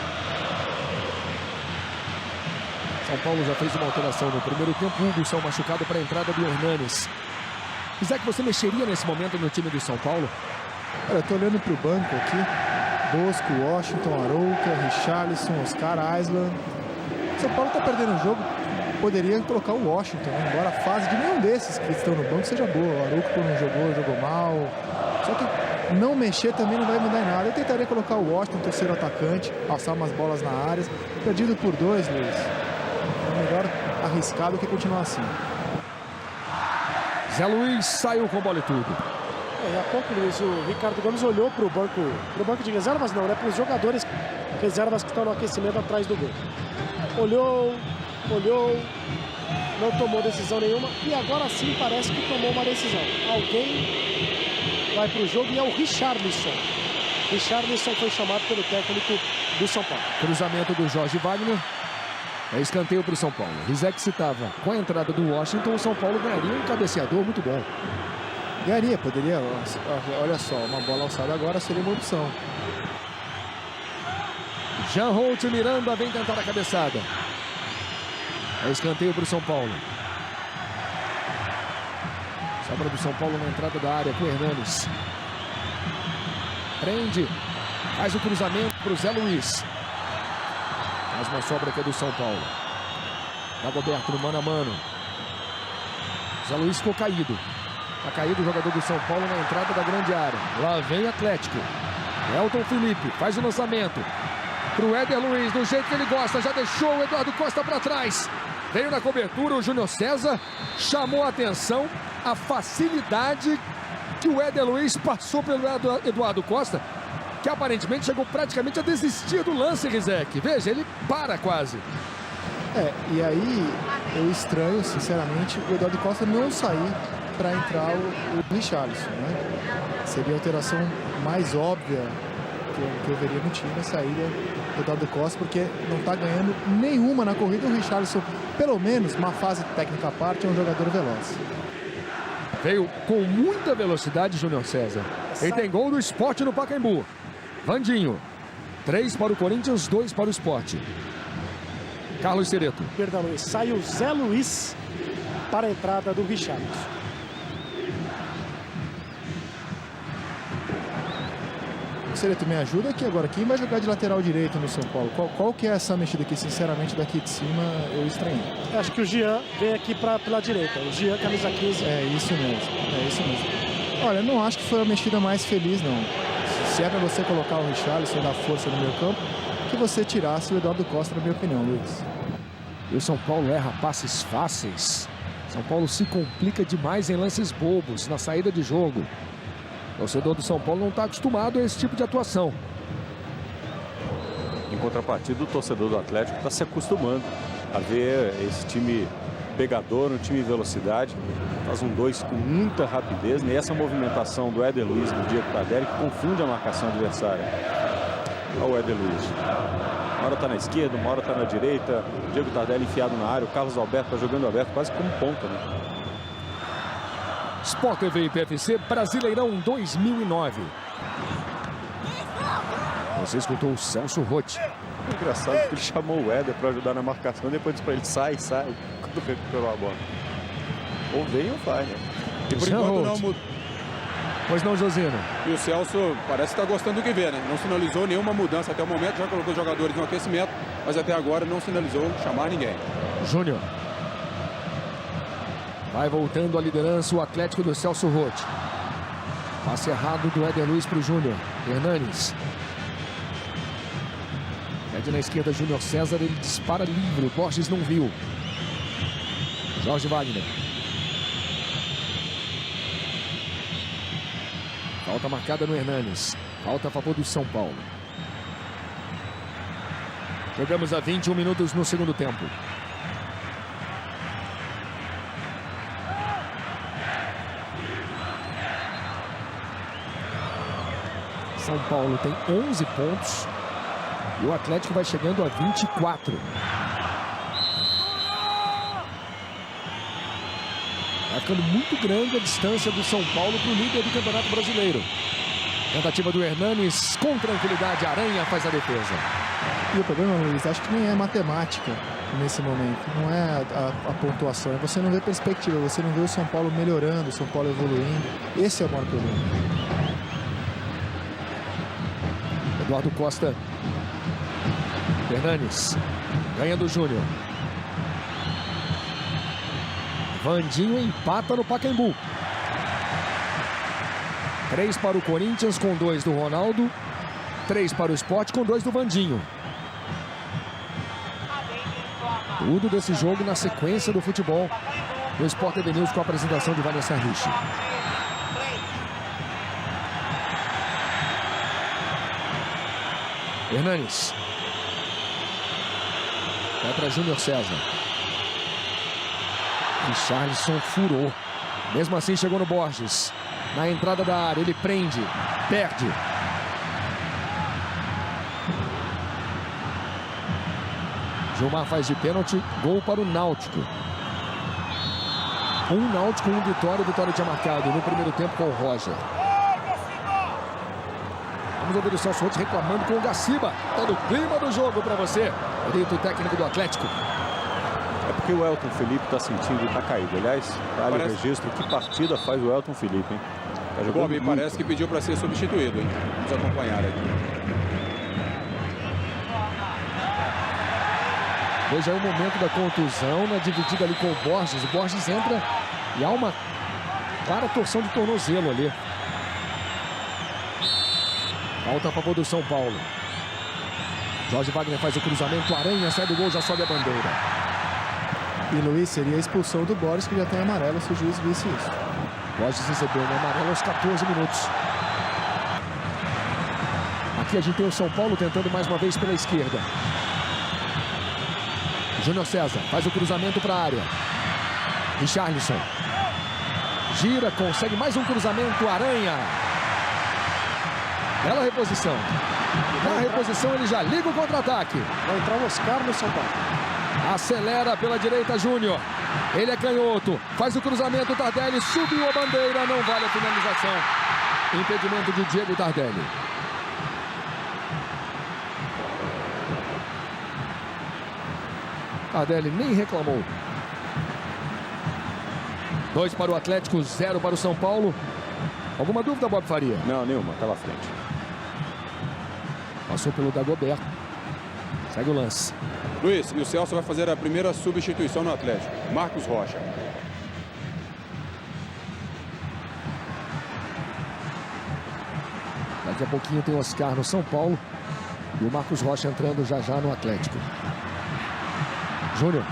São Paulo já fez uma alteração no primeiro tempo. Hugo machucado para a entrada do Hernanes. Isaac, você mexeria nesse momento no time do São Paulo? Olha, eu tô olhando para o banco aqui. Bosco, Washington, Arouca, Richarlison, Oscar Island. São Paulo está perdendo o jogo. Poderia colocar o Washington, né? Embora a fase de nenhum desses que estão no banco seja boa. O Arouca não jogou mal. Só que não mexer também não vai mudar em nada. Eu tentaria colocar o Washington, terceiro atacante, passar umas bolas na área. Perdido por 2, Luiz. É melhor arriscar do que continuar assim. Zé Luiz saiu com bola e tudo. E há pouco, Luiz, o Ricardo Gomes olhou para o banco de reservas, não, né? Para os jogadores reservas que estão no aquecimento atrás do gol. Olhou, não tomou decisão nenhuma e agora sim parece que tomou uma decisão. Alguém vai para o jogo e é o Richarlison. Richarlison foi chamado pelo técnico do São Paulo. Cruzamento do Jorge Wagner. É escanteio para o São Paulo. Rizek citava, com a entrada do Washington, o São Paulo ganharia um cabeceador muito bom. Ganharia, poderia. Olha só, uma bola alçada agora seria uma opção. Jean Holt Miranda vem tentar a cabeçada. É escanteio para o São Paulo. Sobra do São Paulo na entrada da área com o Hernanes. Prende. Faz o cruzamento para o Zé Luiz. Mais uma sobra aqui do São Paulo. Dagoberto no mano a mano. Zé Luiz ficou caído. Está caído o jogador do São Paulo na entrada da grande área. Lá vem Atlético. Elton Felipe faz o lançamento. Para o Éder Luiz, do jeito que ele gosta. Já deixou o Eduardo Costa para trás. Veio na cobertura o Júnior César. Chamou a atenção a facilidade que o Éder Luiz passou pelo Eduardo Costa, que aparentemente chegou praticamente a desistir do lance, Rizek. Veja, ele para quase. E aí eu estranho, sinceramente, o Eduardo Costa não sair para entrar o Richarlison, né? Seria a alteração mais óbvia que eu veria no time, a saída do Eduardo Costa, porque não está ganhando nenhuma na corrida. O Richarlison, pelo menos, uma fase técnica à parte, é um jogador veloz. Veio com muita velocidade Júnior César. Ele tem gol do Sport no Pacaembu. Vandinho. 3 para o Corinthians, 2 para o Sport. Carlos Cereto. Perdão, Luiz. Sai o Zé Luiz para a entrada do Richarlison. Cereto, me ajuda aqui agora. Quem vai jogar de lateral direito no São Paulo? Qual que é essa mexida aqui? Sinceramente, daqui de cima eu estranhei. Acho que o Jean vem aqui pela direita. O Jean, camisa 15. É isso mesmo. Olha, não acho que foi a mexida mais feliz, não. Se é para você colocar o Richarlison e dar força no meio campo, que você tirasse o Eduardo Costa, na minha opinião, Luiz. E o São Paulo erra passes fáceis. São Paulo se complica demais em lances bobos, na saída de jogo. O torcedor do São Paulo não está acostumado a esse tipo de atuação. Em contrapartida, o torcedor do Atlético está se acostumando a ver esse time pegador, um time de velocidade. Faz um 2 com muita rapidez. E essa movimentação do Éder Luiz, do Diego Tardelli, que confunde a marcação adversária. Olha o Éder Luiz. Uma hora está na esquerda, uma hora está na direita. O Diego Tardelli enfiado na área. O Carlos Alberto está jogando aberto, quase como ponta, né? Sport TV e PFC Brasileirão 2009. Você escutou o Celso Rotti. Engraçado que ele chamou o Éder para ajudar na marcação, depois disse para ele, sai, quando recuperou a bola. Ou vem ou vai, né? E por enquanto não mudou. Pois não, Josino? E o Celso parece estar gostando do que vê, né? Não sinalizou nenhuma mudança até o momento, já colocou os jogadores no aquecimento, mas até agora não sinalizou chamar ninguém. Júnior. Vai voltando à liderança o Atlético do Celso Roth. Passe errado do Éder Luiz para o Júnior. Hernanes. Pede na esquerda Júnior César, ele dispara livre. O Borges não viu. Jorge Wagner. Falta marcada no Hernanes. Falta a favor do São Paulo. Jogamos a 21 minutos no segundo tempo. São Paulo tem 11 pontos. E o Atlético vai chegando a 24. Vai ficando muito grande a distância do São Paulo para o líder do Campeonato Brasileiro. Tentativa do Hernanes, com tranquilidade, Aranha faz a defesa. E o problema, Luiz, acho que nem é matemática nesse momento. Não é a pontuação. Você não vê perspectiva, você não vê o São Paulo melhorando, o São Paulo evoluindo. Esse é o maior problema. Eduardo Costa. Hernanes. Ganha do Júnior. Vandinho empata no Pacaembu. 3 para o Corinthians com 2 do Ronaldo. 3 para o Sport com 2 do Vandinho. Tudo desse jogo na sequência do futebol do Sport TV News com a apresentação de Vanessa Rich. Hernanes. Vai para Júnior César. Richarlison furou. Mesmo assim chegou no Borges. Na entrada da área, ele prende. Perde. Gilmar faz de pênalti. Gol para o Náutico. Um Náutico, um Vitória. O Vitória tinha marcado no primeiro tempo com o Roger. Vamos ouvir o Celso Roth reclamando com o Gaciba. Está no clima do jogo para você. Grito técnico do Atlético. É porque o Elton Felipe está sentindo e está caído. Aliás, vale o registro. Que partida faz o Elton Felipe, hein? Tá jogando Bob, parece que pediu para ser substituído, hein? Vamos acompanhar aqui. Veja aí o momento da contusão, na dividida ali com o Borges. O Borges entra e há uma clara torção de tornozelo ali. Falta a favor do São Paulo. Jorge Wagner faz o cruzamento, Aranha sai do gol, já sobe a bandeira. E Luiz, seria a expulsão do Borges, que já tem amarelo, se o juiz visse isso. Borges recebeu um amarelo aos 14 minutos. Aqui a gente tem o São Paulo tentando mais uma vez pela esquerda. Júnior César faz o cruzamento para a área. Richarlison. Gira, consegue mais um cruzamento, Aranha. Bela reposição. Na reposição ele já liga o contra-ataque. Vai entrar o Oscar no São Paulo. Acelera pela direita Júnior. Ele é canhoto. Faz o cruzamento, Tardelli subiu a bandeira. Não vale a finalização. Impedimento de Diego Tardelli. Tardelli nem reclamou. 2 para o Atlético, 0 para o São Paulo. Alguma dúvida, Bob Faria? Não, nenhuma. Tá lá frente. Passou pelo Dagoberto. Segue o lance. Luiz, e o Celso vai fazer a primeira substituição no Atlético. Marcos Rocha. Daqui a pouquinho tem o Oscar no São Paulo. E o Marcos Rocha entrando já já no Atlético. Júnior.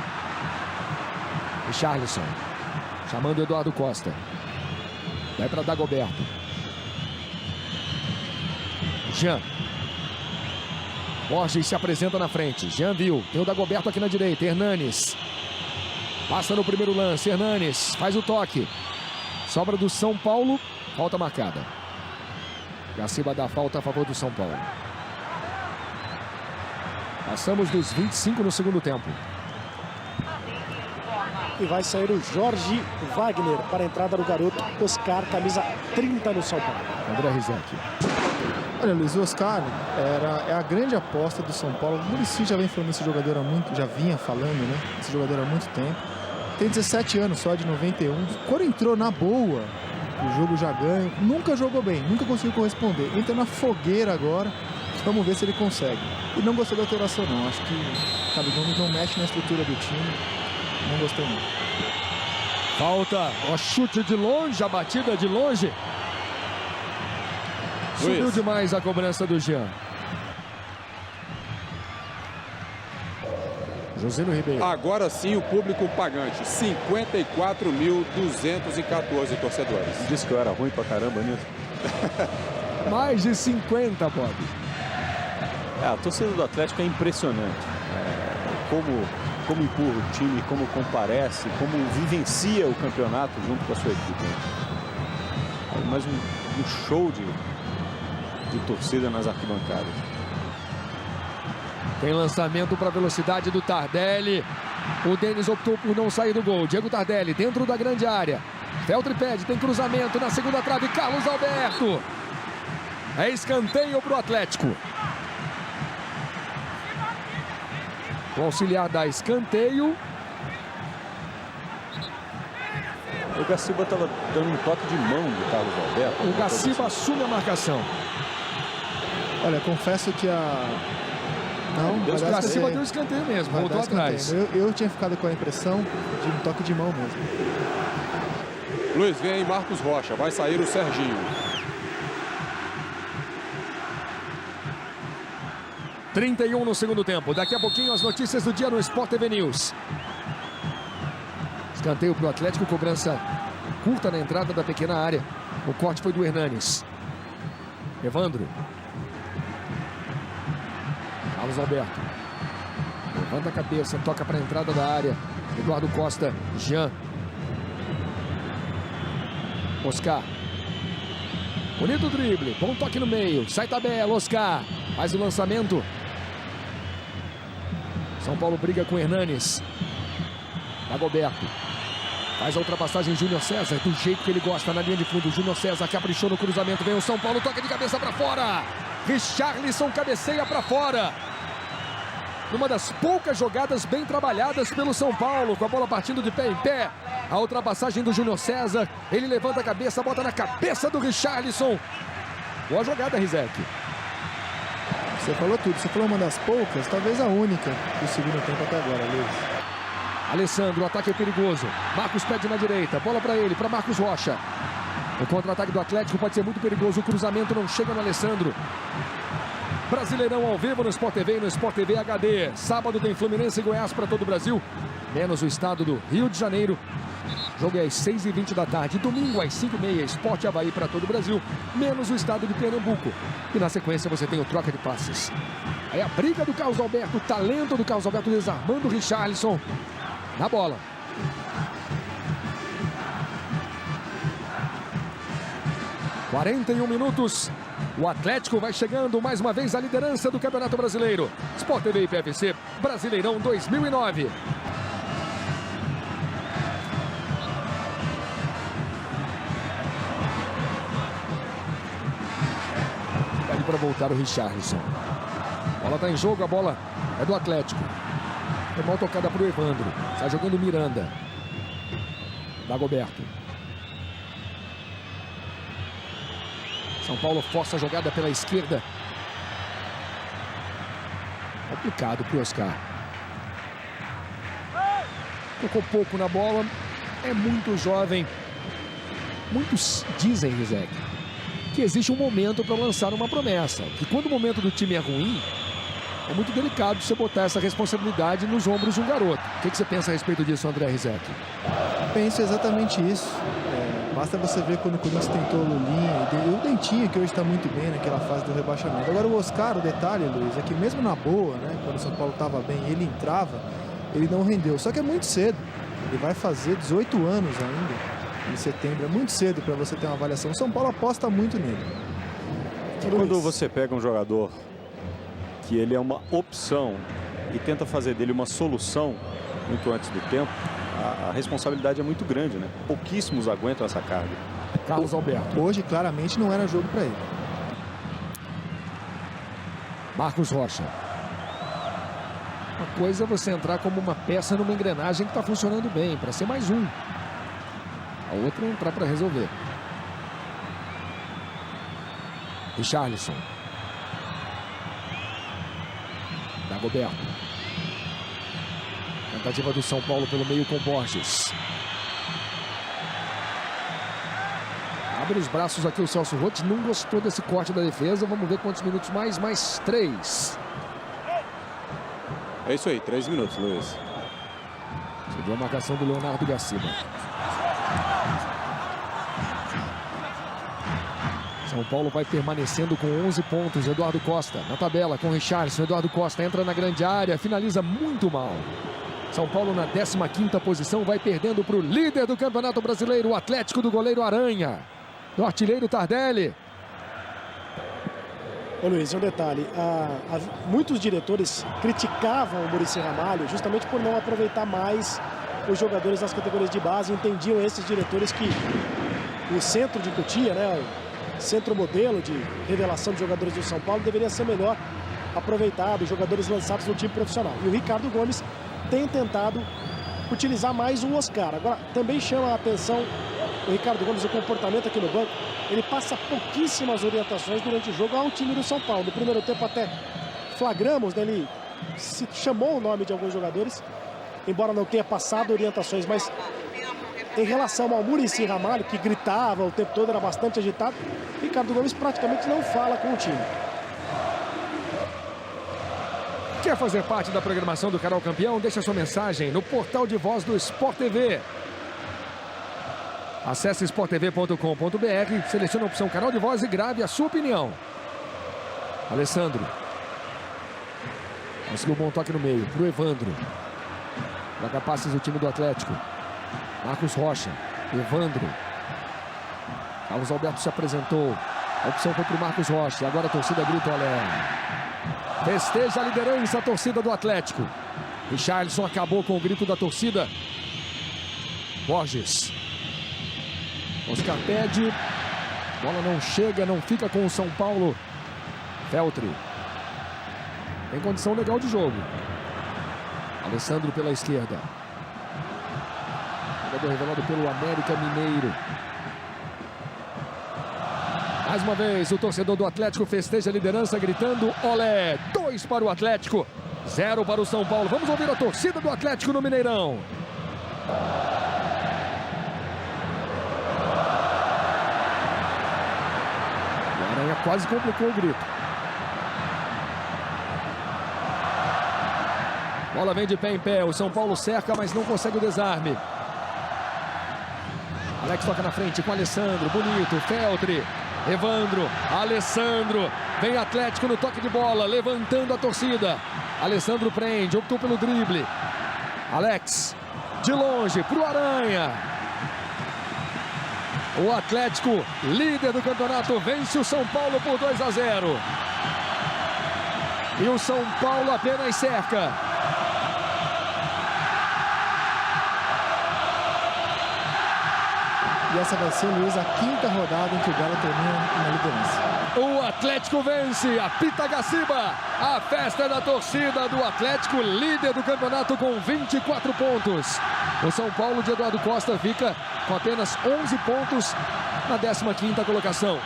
Richarlison. Chamando Eduardo Costa. Vai para Dagoberto. Jean. Borges se apresenta na frente. Jean viu. Tem o Dagoberto aqui na direita. Hernanes. Passa no primeiro lance. Hernanes faz o toque. Sobra do São Paulo. Falta marcada. Gaciba dá falta a favor do São Paulo. Passamos dos 25 no segundo tempo. E vai sair o Jorge Wagner para a entrada do garoto Oscar, camisa 30 no São Paulo. André Rizek. Olha, Luiz, o Oscar é a grande aposta do São Paulo. O Muricy já vem falando esse jogador há muito, já vinha falando, né? Esse jogador há muito tempo. Tem 17 anos só, de 91. Quando entrou na boa, o jogo já ganho. Nunca jogou bem, nunca conseguiu corresponder. Entra na fogueira agora. Vamos ver se ele consegue. E não gostei da alteração, não. Acho que o Caio Gomes não mexe na estrutura do time. Não gostei, não. Falta, o chute de longe, a batida de longe. Subiu demais a cobrança do Jean. Josino Ribeiro. Agora sim o público pagante. 54.214 torcedores. Disse que eu era ruim pra caramba nisso. Mais de 50, Bob. A torcida do Atlético é impressionante. Como empurra o time, como comparece, como vivencia o campeonato junto com a sua equipe. Mais um show de torcida nas arquibancadas. Tem lançamento para a velocidade do Tardelli. O Denis optou por não sair do gol. Diego Tardelli dentro da grande área. Feltri pede, tem cruzamento na segunda trave. Carlos Alberto. É escanteio para o Atlético. O auxiliar dá escanteio. O Gaciba estava dando um toque de mão do Carlos Alberto. O Gaciba assume a marcação. Olha, confesso que Não, o Gaciba deu escanteio mesmo, voltou atrás. Eu tinha ficado com a impressão de um toque de mão mesmo. Luiz, vem aí Marcos Rocha, vai sair o Serginho. 31 no segundo tempo. Daqui a pouquinho as notícias do dia no Sport TV News. Escanteio para o Atlético, cobrança curta na entrada da pequena área. O corte foi do Hernanes. Evandro. Carlos Alberto. Levanta a cabeça, toca para a entrada da área. Eduardo Costa, Jean. Oscar. Bonito drible, bom toque no meio. Sai tabela, Oscar. Faz o lançamento. São Paulo briga com Hernanes. Dagoberto. Faz a ultrapassagem Júnior César, do jeito que ele gosta, na linha de fundo. Júnior César caprichou no cruzamento. Vem o São Paulo, toca de cabeça para fora. Richarlison cabeceia para fora. Numa das poucas jogadas bem trabalhadas pelo São Paulo, com a bola partindo de pé em pé. A ultrapassagem do Júnior César. Ele levanta a cabeça, bota na cabeça do Richarlison. Boa jogada, Rizek. Você falou tudo. Você falou uma das poucas, talvez a única do segundo tempo até agora, Luiz. Alessandro, o ataque é perigoso. Marcos pede na direita. Bola para ele, para Marcos Rocha. O contra-ataque do Atlético pode ser muito perigoso. O cruzamento não chega no Alessandro. Brasileirão ao vivo no Sport TV e no Sport TV HD. Sábado tem Fluminense e Goiás para todo o Brasil, menos o estado do Rio de Janeiro. Jogo é às 6h20 da tarde. Domingo às 5h30, Sport Avaí para todo o Brasil, menos o estado de Pernambuco. E na sequência você tem o troca de passes. Aí a briga do Carlos Alberto, o talento do Carlos Alberto desarmando o Richarlison na bola. (41 minutos). O Atlético vai chegando mais uma vez à liderança do Campeonato Brasileiro. Sport TV e PFC, Brasileirão 2009. Pede para voltar o Richarlison. A bola está em jogo, a bola é do Atlético. É mal tocada para o Evandro. Está jogando Miranda. Dagoberto. São Paulo força a jogada pela esquerda. Complicado para o Oscar. Tocou pouco na bola. É muito jovem. Muitos dizem, Rizek, que existe um momento para lançar uma promessa. Que quando o momento do time é ruim, é muito delicado você botar essa responsabilidade nos ombros de um garoto. O que você pensa a respeito disso, André Rizek? Penso exatamente isso. Basta você ver quando o Corinthians tentou o Lulinha e o Dentinho, que hoje está muito bem naquela fase do rebaixamento. Agora o Oscar, o detalhe, Luiz, é que mesmo na boa, né, quando o São Paulo estava bem e ele entrava, ele não rendeu. Só que é muito cedo. Ele vai fazer 18 anos ainda, em setembro. É muito cedo para você ter uma avaliação. O São Paulo aposta muito nele. Quando você pega um jogador que ele é uma opção e tenta fazer dele uma solução muito antes do tempo, a responsabilidade é muito grande, né? Pouquíssimos aguentam essa carga. Carlos Alberto. Hoje, claramente, não era jogo para ele. Marcos Rocha. Uma coisa é você entrar como uma peça numa engrenagem que está funcionando bem, para ser mais um. A outra é entrar para resolver. Richarlison. Dagoberto. Tentativa do São Paulo pelo meio com Borges. Abre os braços aqui o Celso Roth. Não gostou desse corte da defesa. Vamos ver quantos minutos mais. Mais 3. É isso aí, 3 minutos, Luiz. Subiu a marcação do Leonardo Gaciba. São Paulo vai permanecendo com 11 pontos. Eduardo Costa na tabela com Richarlison. Eduardo Costa entra na grande área, finaliza muito mal. São Paulo na 15ª posição, vai perdendo para o líder do Campeonato Brasileiro, o Atlético, do goleiro Aranha, do artilheiro Tardelli. Ô Luiz, um detalhe, muitos diretores criticavam o Muricy Ramalho justamente por não aproveitar mais os jogadores das categorias de base. Entendiam esses diretores que o centro de Cotia, né, o centro modelo de revelação de jogadores do São Paulo, deveria ser melhor aproveitado, jogadores lançados no time profissional. E o Ricardo Gomes tem tentado utilizar mais o Oscar. Agora, também chama a atenção o Ricardo Gomes, o comportamento aqui no banco. Ele passa pouquíssimas orientações durante o jogo ao time do São Paulo. No primeiro tempo até flagramos, né, ele chamou o nome de alguns jogadores, embora não tenha passado orientações, mas em relação ao Muricy Ramalho, que gritava o tempo todo, era bastante agitado, Ricardo Gomes praticamente não fala com o time. Quer fazer parte da programação do Canal Campeão? Deixa sua mensagem no portal de voz do Sport TV. Acesse sporttv.com.br, selecione a opção Canal de Voz e grave a sua opinião. Alessandro. Conseguiu um bom toque no meio, para o Evandro. Troca passes do time do Atlético. Marcos Rocha, Evandro. Carlos Alberto se apresentou. A opção foi para o Marcos Rocha. Agora a torcida grita, olha. Festeja a liderança a torcida do Atlético. Richarlison acabou com o grito da torcida. Borges. Oscar pede. Bola não chega, não fica com o São Paulo. Feltri. Tem condição legal de jogo. Alessandro pela esquerda. Jogador revelado pelo América Mineiro. Mais uma vez, o torcedor do Atlético festeja a liderança gritando olé. 2 para o Atlético, 0 para o São Paulo. Vamos ouvir a torcida do Atlético no Mineirão. O Aranha quase complicou o grito. Bola vem de pé em pé. O São Paulo cerca, mas não consegue o desarme. Alex toca na frente com Alessandro. Bonito. Feltri. Evandro. Alessandro. Vem Atlético no toque de bola. Levantando a torcida. Alessandro prende. Optou pelo drible. Alex. De longe para o Aranha. O Atlético, líder do campeonato, vence o São Paulo por 2-0. E o São Paulo apenas cerca. E essa vai ser, Luiz, a 5ª rodada em que o Galo termina na liderança. O Atlético vence, apita Gaciba. A festa da torcida do Atlético, líder do campeonato com 24 pontos. O São Paulo de Eduardo Costa fica com apenas 11 pontos na 15ª colocação.